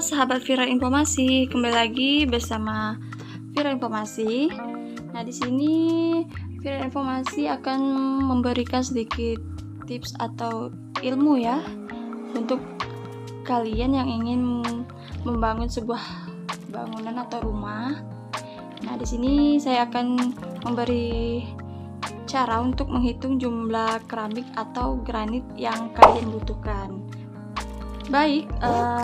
sahabat Viral Informasi, kembali lagi bersama Viral Informasi. Nah, di sini Viral Informasi akan memberikan sedikit tips atau ilmu ya untuk kalian yang ingin membangun sebuah bangunan atau rumah. Nah, di sini saya akan memberi cara untuk menghitung jumlah keramik atau granit yang kalian butuhkan. Baik,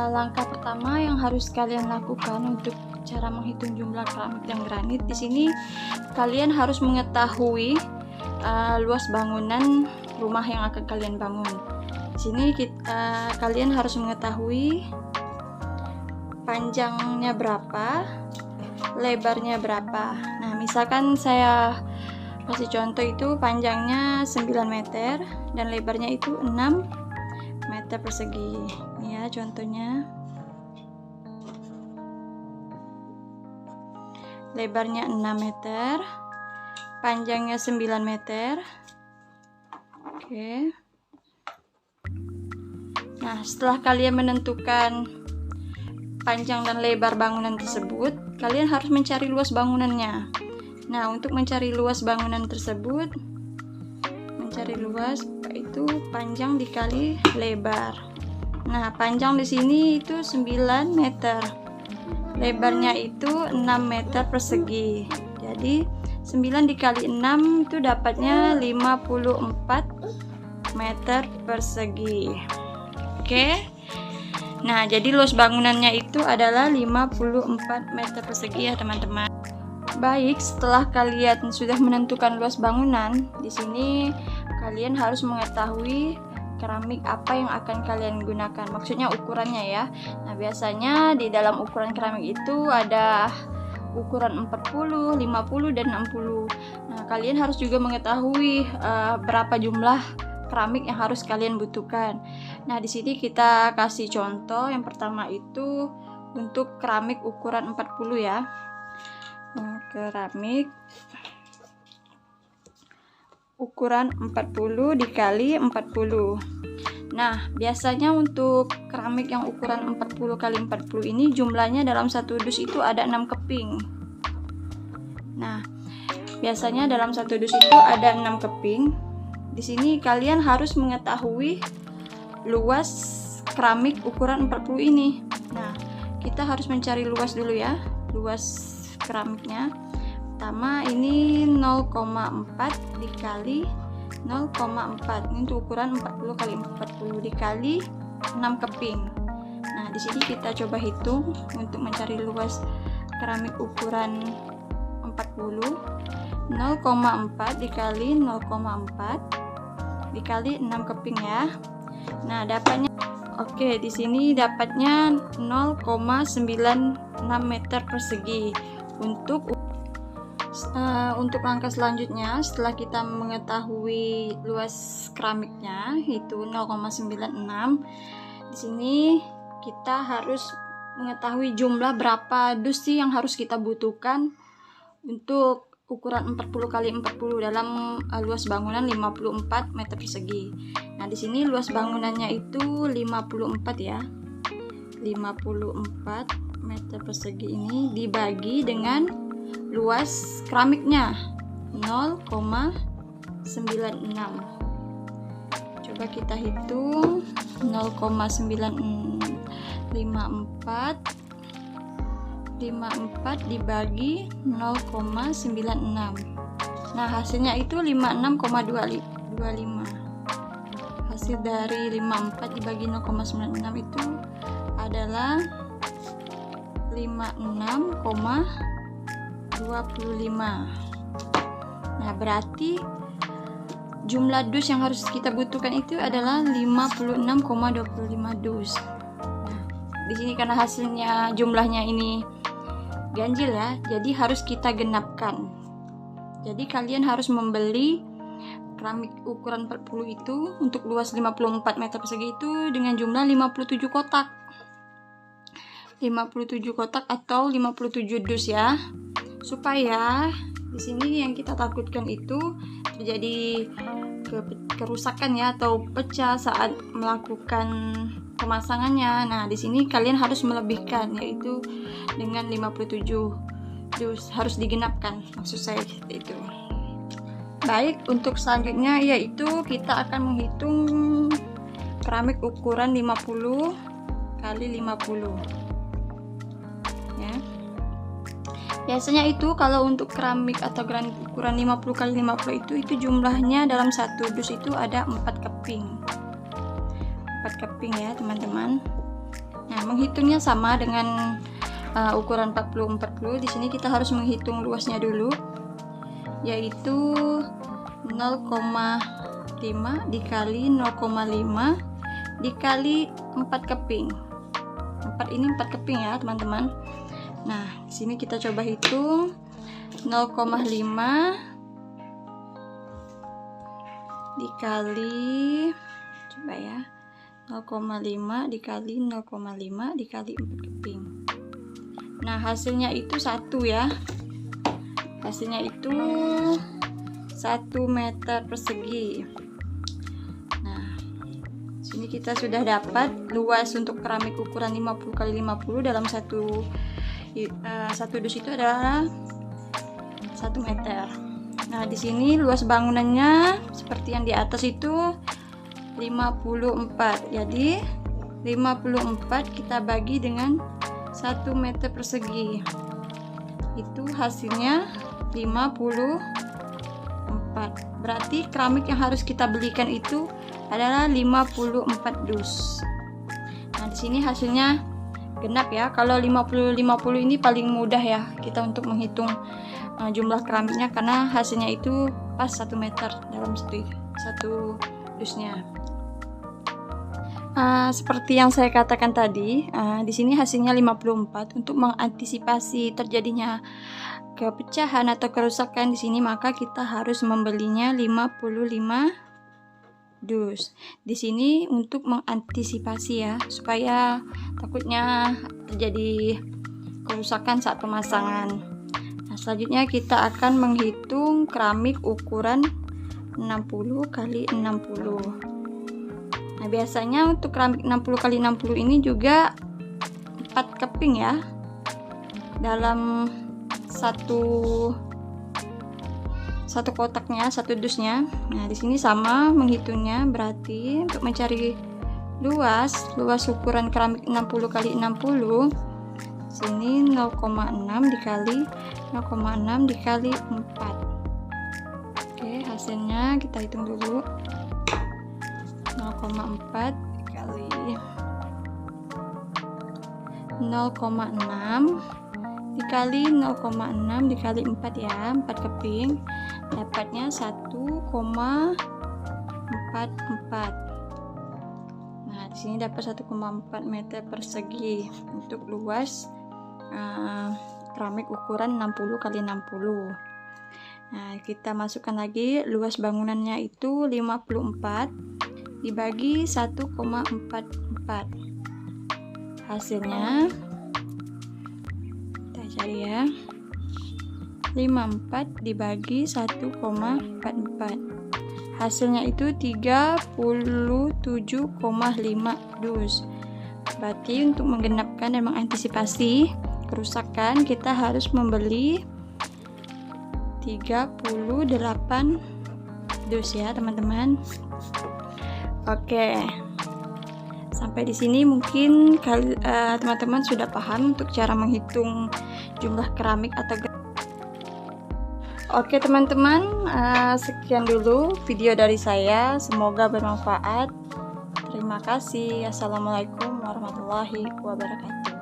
langkah pertama yang harus kalian lakukan untuk cara menghitung jumlah keramik dan granit, di sini kalian harus mengetahui luas bangunan rumah yang akan kalian bangun. Di sini kalian harus mengetahui panjangnya berapa, lebarnya berapa. Nah, misalkan saya kasih contoh itu panjangnya 9 meter dan lebarnya itu 6 meter persegi. Ini ya contohnya. Lebarnya 6 meter, panjangnya 9 meter. Oke. Nah, setelah kalian menentukan panjang dan lebar bangunan tersebut, kalian harus mencari luas bangunannya. Nah, untuk mencari luas bangunan tersebut, mencari luas itu panjang dikali lebar. Nah, panjang di sini itu 9 meter. Lebarnya itu 6 meter persegi. Jadi 9 dikali 6 itu dapatnya 54 meter persegi. Oke. Nah, jadi luas bangunannya itu adalah 54 meter persegi ya, teman-teman. Baik, setelah kalian sudah menentukan luas bangunan, di sini kalian harus mengetahui keramik apa yang akan kalian gunakan. Maksudnya ukurannya ya. Nah, biasanya di dalam ukuran keramik itu ada ukuran 40, 50 dan 60. Nah, kalian harus juga mengetahui berapa jumlah keramik yang harus kalian butuhkan. Nah, di sini kita kasih contoh. Yang pertama itu untuk keramik ukuran 40 ya. Keramik ukuran 40 dikali 40. Nah, biasanya untuk keramik yang ukuran 40 kali 40 ini jumlahnya dalam satu dus itu ada 6 keping. Nah, biasanya dalam satu dus itu ada 6 keping. Di sini kalian harus mengetahui luas keramik ukuran 40 ini. Nah, kita harus mencari luas dulu ya. Luas keramiknya. Pertama ini 0,4 dikali 0,4. Ini untuk ukuran 40 kali 40 dikali 6 keping. Nah, di sini kita coba hitung untuk mencari luas keramik ukuran 40. 0,4 dikali 0,4 dikali 6 keping ya. Nah, dapatnya oke, di sini dapatnya 0,96 meter persegi. Untuk langkah selanjutnya, setelah kita mengetahui luas keramiknya itu 0,96, di sini kita harus mengetahui jumlah berapa dus sih yang harus kita butuhkan untuk ukuran 40 kali 40 dalam luas bangunan 54 meter persegi. Nah, di sini luas bangunannya itu 54 ya. 54 meter persegi ini dibagi dengan luas keramiknya 0,96. Coba kita hitung 0,954 dibagi 0,96. Nah, hasilnya itu 56,25. Hasil dari 54 dibagi 0,96 itu adalah 56,25. Nah, berarti jumlah dus yang harus kita butuhkan itu adalah 56,25 dus. Nah, di sini karena hasilnya jumlahnya ini ganjil ya, jadi harus kita genapkan. Jadi kalian harus membeli keramik ukuran 40 itu untuk luas 54 meter persegi itu dengan jumlah 57 kotak. 57 kotak atau 57 dus ya. Supaya di sini yang kita takutkan itu terjadi kerusakan ya atau pecah saat melakukan pemasangannya. Nah, di sini kalian harus melebihkan, yaitu dengan 57 dus, harus digenapkan, maksud saya itu. Baik, untuk selanjutnya yaitu kita akan menghitung keramik ukuran 50 kali 50 ya. Biasanya itu kalau untuk keramik atau granit ukuran 50 kali 50 itu jumlahnya dalam satu dus itu ada 4 keping. 4 keping ya, teman-teman. Nah, menghitungnya sama dengan ukuran 40-40. Di sini kita harus menghitung luasnya dulu, yaitu 0,5 dikali 0,5 dikali 4 keping. 4 ini 4 keping ya, teman-teman. Nah, di sini kita coba hitung 0,5 dikali, coba ya, 0,5 dikali 0,5 dikali 4 keping. Nah, hasilnya itu 1 ya. Hasilnya itu 1 meter persegi. Nah, sini kita sudah dapat luas untuk keramik ukuran 50 kali 50 dalam satu dus itu adalah 1 meter. Nah, di sini luas bangunannya seperti yang di atas itu 54. Jadi 54 kita bagi dengan 1 meter persegi. Itu hasilnya 54. Berarti keramik yang harus kita belikan itu adalah 54 dus. Nah, di sini hasilnya genap ya. Kalau 50 ini paling mudah ya kita untuk menghitung jumlah keramiknya, karena hasilnya itu pas 1 meter dalam satu dusnya. Seperti yang saya katakan tadi, di sini hasilnya 54. Untuk mengantisipasi terjadinya kepecahan atau kerusakan di sini, maka kita harus membelinya 55 dus. Di sini untuk mengantisipasi ya, supaya takutnya terjadi kerusakan saat pemasangan. Nah, selanjutnya kita akan menghitung keramik ukuran 60 kali 60. Nah, biasanya untuk keramik 60 kali 60 ini juga 4 keping ya dalam satu kotaknya, satu dusnya. Nah, di sini sama menghitungnya, berarti untuk mencari luas ukuran keramik 60 kali 60, sini 0,6 dikali 0,6 dikali 4. Oke, hasilnya kita hitung dulu. 0,4 kali 0,6 dikali 0,6 dikali 4 ya, 4 keping, dapatnya 1,44. Nah, di sini dapat 1,4 meter persegi untuk luas keramik ukuran 60 kali 60. Nah, kita masukkan lagi luas bangunannya itu 54 dibagi 1,44. Hasilnya kita cari ya, 54 dibagi 1,44. Hasilnya itu 37,5 dus. Berarti untuk menggenapkan dan mengantisipasi kerusakan, kita harus membeli 38 dus ya, teman-teman. Oke, sampai di sini mungkin teman-teman sudah paham untuk cara menghitung jumlah keramik atau. Oke teman-teman, sekian dulu video dari saya, semoga bermanfaat. Terima kasih. Assalamualaikum warahmatullahi wabarakatuh.